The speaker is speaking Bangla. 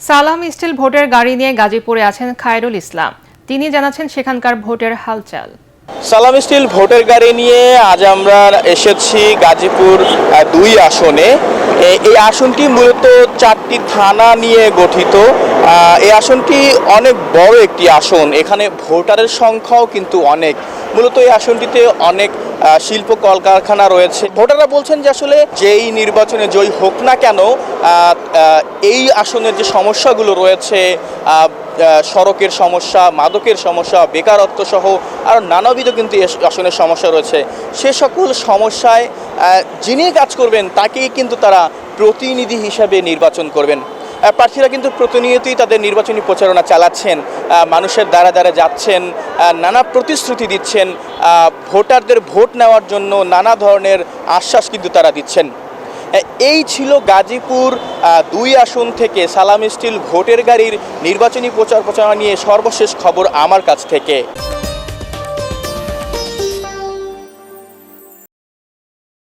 সালাম স্টিল ভোটের গাড়ি নিয়ে গাজীপুরে আছেন খায়রুল ইসলাম। তিনি জানাচ্ছেন সেখানকার ভোটের হালচাল। সালাম স্টিল ভোটের গাড়ি নিয়ে আজ আমরা এসেছি গাজীপুর ২ আসনে। এই আসনটি মূলত ৪টি থানা নিয়ে গঠিত। এই আসনটি অনেক বড় একটি আসন, এখানে ভোটারের সংখ্যাও কিন্তু অনেক। মূলত এই আসনটিতে অনেক শিল্প কলকারখানা রয়েছে। ভোটাররা বলছেন যে আসলে যেই নির্বাচনে জয়ী হোক না কেন, এই আসনের যে সমস্যাগুলো রয়েছে, সড়কের সমস্যা, মাদকের সমস্যা, বেকারত্ব সহ আরও নানাবিধ কিন্তু আসনের সমস্যা রয়েছে। সে সকল সমস্যায় যিনি কাজ করবেন তাকেই কিন্তু তারা প্রতিনিধি হিসাবে নির্বাচন করবেন। প্রার্থীরা কিন্তু প্রতিনিয়তই তাদের নির্বাচনী প্রচারণা চালাচ্ছেন, মানুষের দ্বারা দ্বারা যাচ্ছেন, নানা প্রতিশ্রুতি দিচ্ছেন, ভোটারদের ভোট নেওয়ার জন্য নানা ধরনের আশ্বাস কিন্তু তারা দিচ্ছেন। এই ছিল গাজীপুর ২ আসন থেকে সালাম স্টিল ভোটের গাড়ির নির্বাচনী প্রচারণা নিয়ে সর্বশেষ খবর আমার কাছ থেকে।